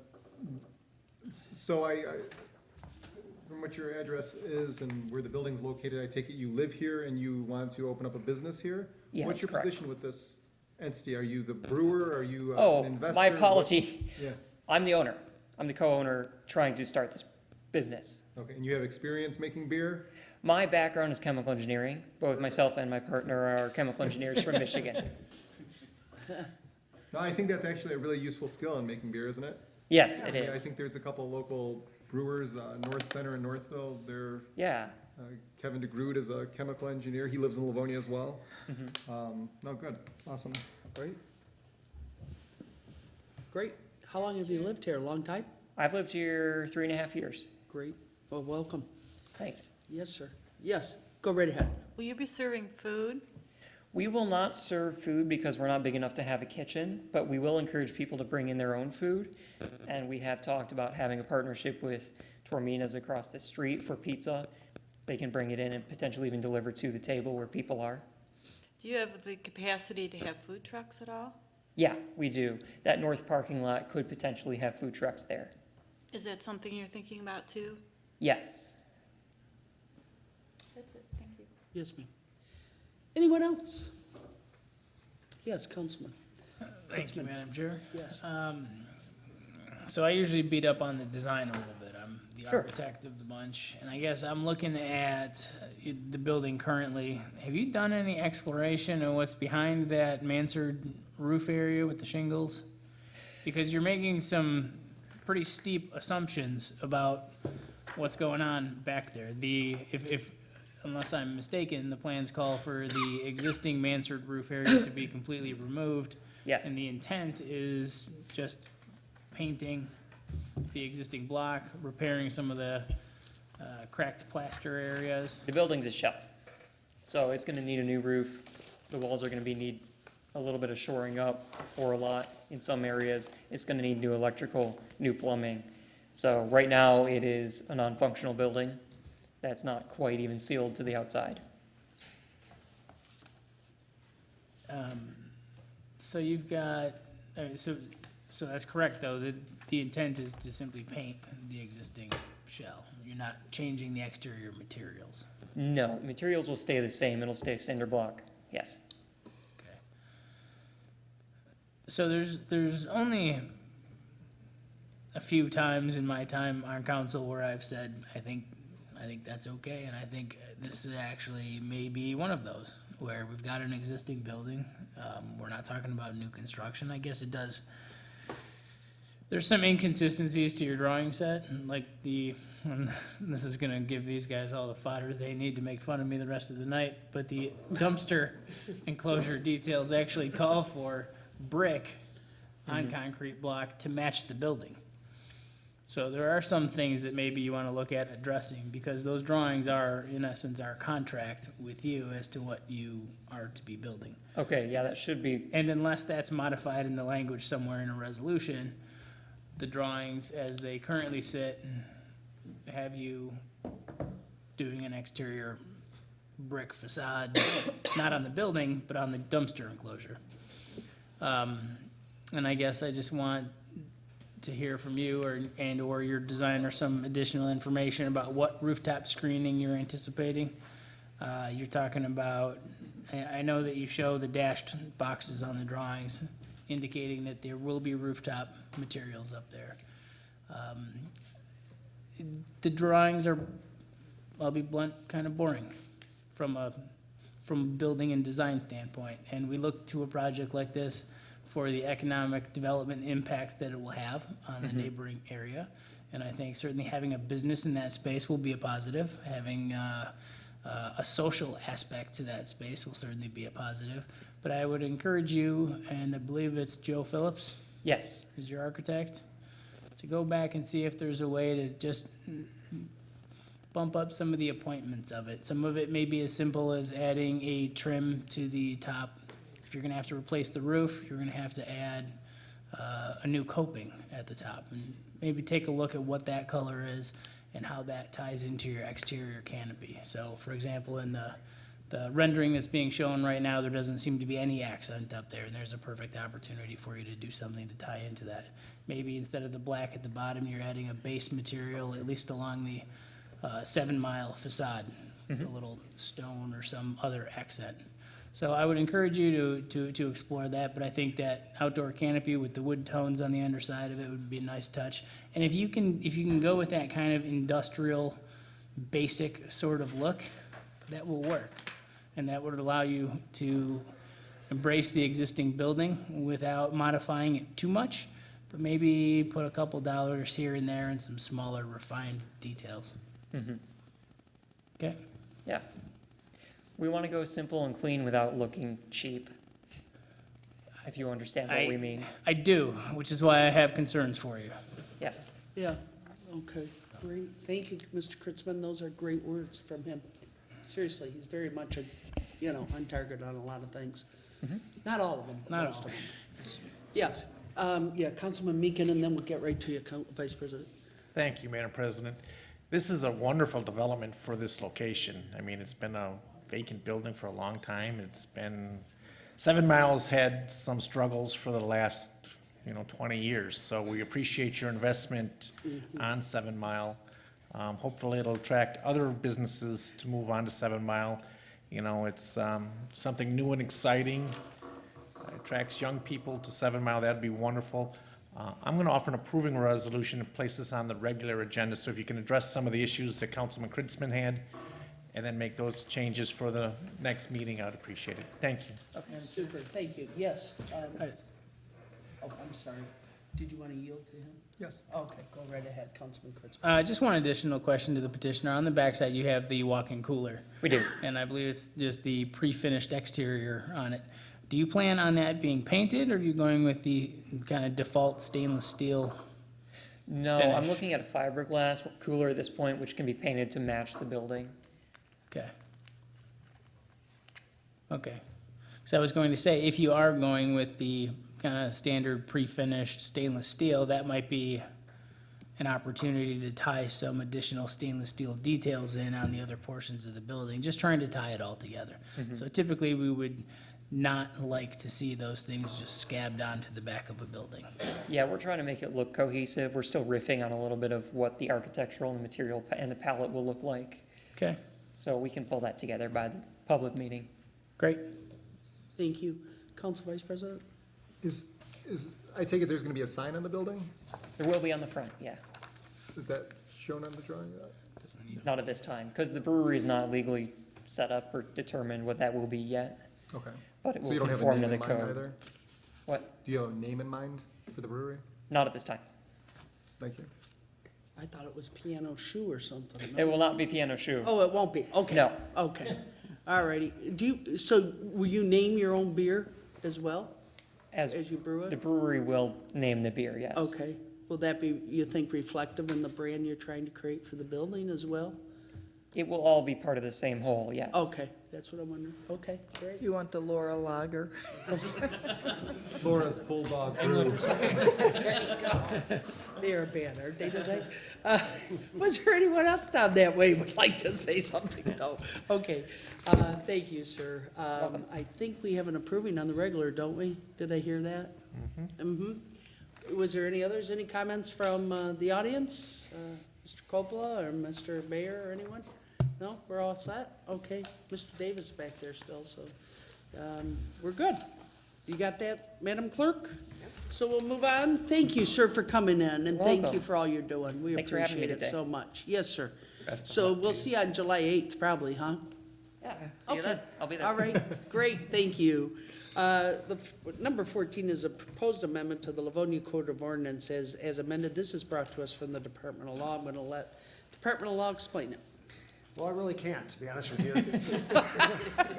So from what your address is and where the building's located, I take it you live here and you want to open up a business here? Yeah, What's your that's correct. position with this entity? Are you the brewer? Are you Oh, an investor? my apology. Yeah. I'm the owner. I'm the co-owner trying to start this business. Okay, and you have experience making beer? My background is chemical engineering. Both myself and my partner are chemical engineers from Michigan. No, I think that's actually a really useful skill in making beer, isn't it? Yes, it I is. think there's a couple local brewers, North Center in Northville, they're, Yeah. Kevin DeGroot is a chemical engineer, he lives in Livonia as well. No, good, awesome. Great. Great. How long have you lived here? A long time? I've lived here 3.5 years. Great. Well, welcome. Thanks. Yes, sir. Yes, go right ahead. Will you be serving food? We will not serve food because we're not big enough to have a kitchen, but we will encourage people to bring in their own food. And we have talked about having a partnership with Tormina's across the street for pizza. They can bring it in and potentially even deliver to the table where people are. Do you have the capacity to have food trucks at all? Yeah, we do. That north parking lot could potentially have food trucks there. Is that something you're thinking about too? Yes. That's it, thank you. Yes, ma'am. Anyone else? Yes, Councilman. Thank you, Madam Chair. Yes. So I usually beat up on the design a little bit. I'm the Sure. architect of the bunch, and I guess I'm looking at the building currently. Have you done any exploration of what's behind that mansard roof area with the shingles? Because you're making some pretty steep assumptions about what's going on back there. Unless I'm mistaken, the plans call for the existing mansard roof area to be completely removed. Yes. And the intent is just painting the existing block, repairing some of the cracked plaster areas. The building's a shell, so it's gonna need a new roof. The walls are gonna need a little bit of shoring up or a lot in some areas. It's gonna need new electrical, new plumbing. So right now, it is a non-functional building that's not quite even sealed to the outside. So you've got, so that's correct, though, the intent is to simply paint the existing shell. You're not changing the exterior materials. No, materials will stay the same. It'll stay cinder block, yes. Okay. So there's only a few times in my time on council where I've said, I think that's okay, and I think this is actually maybe one of those, where we've got an existing building. We're not talking about new construction. I guess it does. There's some inconsistencies to your drawing set, and like and this is gonna give these guys all the fodder they need to make fun of me the rest of the night, but the dumpster enclosure details actually call for brick on concrete block to match the building. So there are some things that maybe you want to look at addressing, because those drawings are, in essence, our contract with you as to what you are to be building. Okay, yeah, that should be, And unless that's modified in the language somewhere in a resolution, the drawings as they currently sit have you doing an exterior brick facade, not on the building, but on the dumpster enclosure. And I guess I just want to hear from you or your designer some additional information about what rooftop screening you're anticipating. You're talking about, I know that you show the dashed boxes on the drawings indicating that there will be rooftop materials up there. The drawings are, I'll be blunt, kind of boring from a building and design standpoint. And we look to a project like this for the economic development impact that it will have on the neighboring area. And I think certainly having a business in that space will be a positive. Having a social aspect to that space will certainly be a positive. But I would encourage you, and I believe it's Joe Phillips yes. who's your architect, to go back and see if there's a way to just bump up some of the appointments of it. Some of it may be as simple as adding a trim to the top. If you're gonna have to replace the roof, you're gonna have to add a new coping at the top. And maybe take a look at what that color is and how that ties into your exterior canopy. So, for example, in the rendering that's being shown right now, there doesn't seem to be any accent up there, and there's a perfect opportunity for you to do something to tie into that. Maybe instead of the black at the bottom, you're adding a base material, at least along the 7 Mile facade, a little stone or some other accent. So I would encourage you to explore that, but I think that outdoor canopy with the wood tones on the underside of it would be a nice touch. And if you can go with that kind of industrial, basic sort of look, that will work. And that would allow you to embrace the existing building without modifying it too much, but maybe put a couple dollars here and there and some smaller refined details. Okay? Yeah. We want to go simple and clean without looking cheap, if you understand what we mean. I do, which is why I have concerns for you. Yeah. Yeah, okay, great. Thank you, Mr. Kritzman. Those are great words from him. Seriously, he's very much on target on a lot of things. Not all of them. Not most all. of them. Yes, Councilman Meekin, and then we'll get right to you, Vice President. Thank you, Madam President. This is a wonderful development for this location. I mean, it's been a vacant building for a long time. It's been, 7 Miles had some struggles for the last, 20 years. So we appreciate your investment on 7 Mile. Hopefully it'll attract other businesses to move on to 7 Mile. It's something new and exciting. It attracts young people to 7 Mile. That'd be wonderful. I'm going to offer an approving resolution to place this on the regular agenda. So if you can address some of the issues that Councilman Kritzman had, and then make those changes for the next meeting, I'd appreciate it. Thank you. Okay, super, thank you. Yes. I'm sorry. Did you want to yield to him? Yes. Okay, go right ahead, Councilman Kritzman. Just one additional question to the petitioner. On the backside, you have the walk-in cooler. We do. And I believe it's just the pre-finished exterior on it. Do you plan on that being painted, or are you going with the kind of default stainless steel? No, finish? I'm looking at a fiberglass cooler at this point, which can be painted to match the building. Okay. Okay. So I was going to say, if you are going with the kind of standard pre-finished stainless steel, that might be an opportunity to tie some additional stainless steel details in on the other portions of the building, just trying to tie it all together. So typically, we would not like to see those things just scabbed onto the back of a building. Yeah, we're trying to make it look cohesive. We're still riffing on a little bit of what the architectural and the material and the palette will look like. Okay, So we can pull that together by the public meeting. great. Thank you. Council Vice President? I take it there's gonna be a sign on the building? There will be on the front, yeah. Is that shown on the drawing? Not at this time, because the brewery is not legally set up or determined what that will be yet, Okay. but it So will you don't have a conform name to in the mind code. either? What? Do you have a name in mind for the brewery? Not at this time. Thank you. I thought it was Piano Shoe or something. It will not be Piano Shoe. Oh, it won't be, okay. No. Okay, all righty. So will you name your own beer as well, As as you brew the it? brewery will name the beer, yes. Okay, will that be, you think, reflective in the brand you're trying to create for the building as well? It will all be part of the same whole, yes. Okay, that's what I'm wondering, okay, great. You want the Laura Lager? Laura's Bulldog Brew. They're a band, aren't they today? Was there anyone else down that way would like to say something? No, okay. Thank you, sir. I think we have an approving on the regular, don't we? Did I hear that? Was there any others, any comments from the audience? Mr. Coppola or Mr. Mayor or anyone? No, we're all set? Okay, Mr. Davis back there still, so we're good. You got that, Madam Clerk? So we'll move on. Thank you, sir, for coming in, and thank you Welcome. for all you're doing. We Thanks for having me appreciate it today. so much. Yes, sir. Best of So luck to we'll you. see you on July 8th probably, huh? Yeah, see you Okay. then. I'll be there. All right, great, thank you. Number 14 is a proposed amendment to the Livonia Code of Ordinance as amended. This is brought to us from the Department of Law. I'm going to let Department of Law explain it. Well, I really can't, to be honest with you.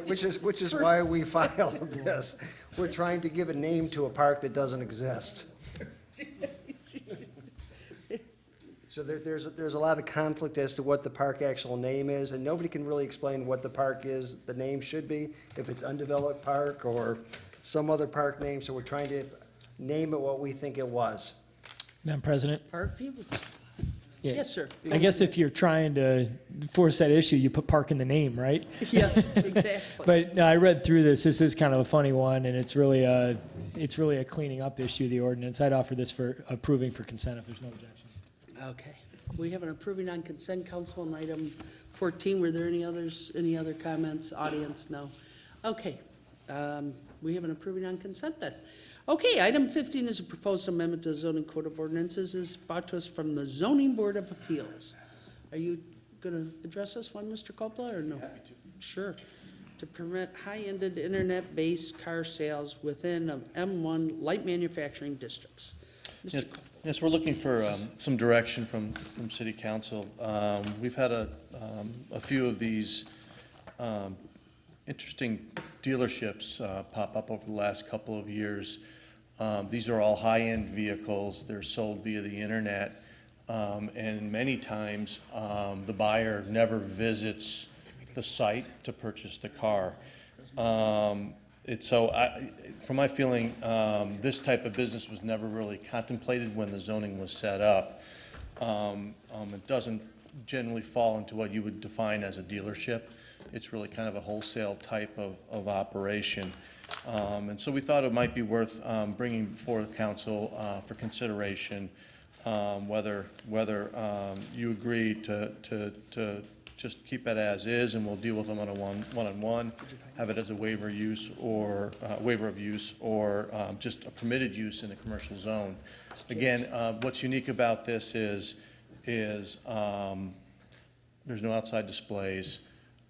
Which is why we filed this. We're trying to give a name to a park that doesn't exist. So there's a lot of conflict as to what the park actual name is, and nobody can really explain what the park is, the name should be, if it's undeveloped park or some other park name, so we're trying to name it what we think it was. Madam President? Parkview? Yeah. Yes, sir. I guess if you're trying to force that issue, you put park in the name, right? Yes, exactly. But no, I read through this. This is kind of a funny one, and it's really a cleaning up issue, the ordinance. I'd offer this for approving for consent if there's no objection. Okay. We have an approving on consent, council, on item 14. Were there any other comments? Audience, no. Okay. We have an approving on consent then. Okay, item 15 is a proposed amendment to the zoning code of ordinances, is brought to us from the Zoning Board of Appeals. Are you going to address this one, Mr. Coppola, or no? Happy to. Sure. To permit high-ended internet-based car sales within M1 light manufacturing districts. Mr. Coppola. Yes, we're looking for some direction from City Council. We've had a few of these interesting dealerships pop up over the last couple of years. These are all high-end vehicles. They're sold via the internet, and many times the buyer never visits the site to purchase the car. From my feeling, this type of business was never really contemplated when the zoning was set up. It doesn't generally fall into what you would define as a dealership. It's really kind of a wholesale type of operation. And so we thought it might be worth bringing before the council for consideration whether you agree to just keep it as is, and we'll deal with them on a one-on-one, have it as a waiver use or waiver of use, or just a permitted use in the commercial zone. Again, what's unique about this is there's no outside displays.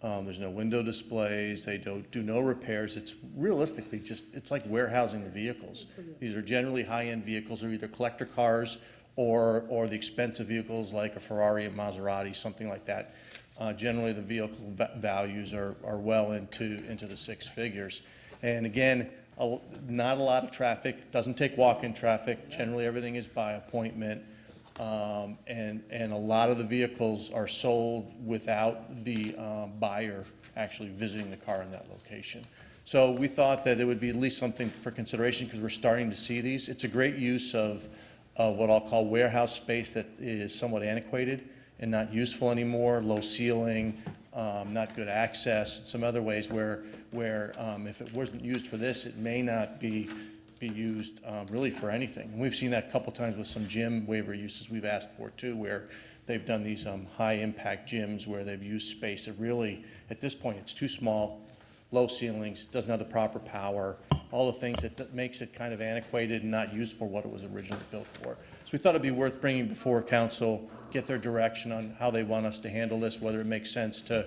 There's no window displays. They do no repairs. It's realistically it's like warehousing the vehicles. These are generally high-end vehicles, or either collector cars or the expensive vehicles like a Ferrari, a Maserati, something like that. Generally, the vehicle values are well into the six figures. And again, not a lot of traffic. Doesn't take walk-in traffic. Generally, everything is by appointment. And a lot of the vehicles are sold without the buyer actually visiting the car in that location. So we thought that it would be at least something for consideration, because we're starting to see these. It's a great use of what I'll call warehouse space that is somewhat antiquated and not useful anymore, low ceiling, not good access, some other ways where if it wasn't used for this, it may not be used really for anything. And we've seen that a couple times with some gym waiver uses we've asked for too, where they've done these high-impact gyms where they've used space that really, at this point, it's too small, low ceilings, doesn't have the proper power, all the things that makes it kind of antiquated and not used for what it was originally built for. So we thought it'd be worth bringing before council, get their direction on how they want us to handle this, whether it makes sense to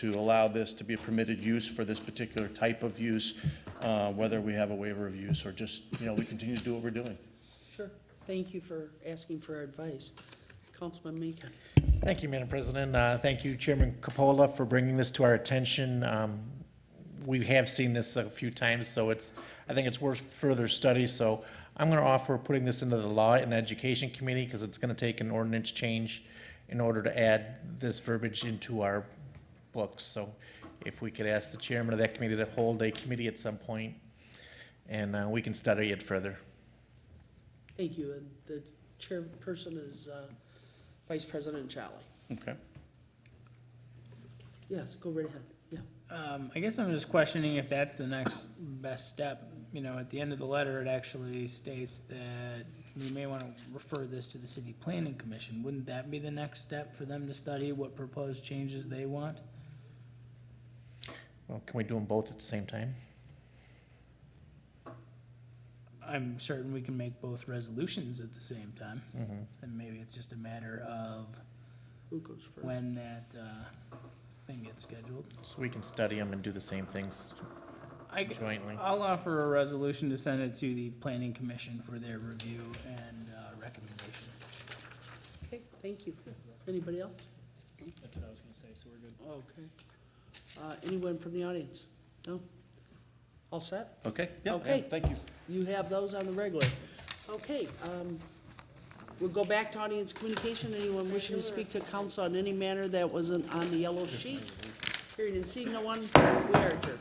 allow this to be a permitted use for this particular type of use, whether we have a waiver of use or just, we continue to do what we're doing. Sure. Thank you for asking for our advice. Councilman Meekin. Thank you, Madam President. Thank you, Chairman Coppola, for bringing this to our attention. We have seen this a few times, so I think it's worth further study. So I'm going to offer putting this into the Law and Education Committee, because it's going to take an ordinance change in order to add this verbiage into our books. So if we could ask the chairman of that committee to hold a committee at some point, and we can study it further. Thank you. And the chairperson is Vice President Jolly. Okay. Yes, go right ahead. Yeah. I guess I'm just questioning if that's the next best step. At the end of the letter, it actually states that we may want to refer this to the City Planning Commission. Wouldn't that be the next step for them to study what proposed changes they want? Well, can we do them both at the same time? I'm certain we can make both resolutions at the same time. And maybe it's just a matter of Who goes first? when that thing gets scheduled. So we can study them and do the same things jointly. I'll offer a resolution to send it to the Planning Commission for their review and recommendation. Okay, thank you. Anybody else? That's what I was gonna say, so we're good. Okay. Anyone from the audience? No? All set? Okay, yeah, Okay. thank you. You have those on the regular. Okay, we'll go back to audience communication. Anyone wishing to speak to council on any matter that wasn't on the yellow sheet? Hearing and seeing no one, we are adjourned.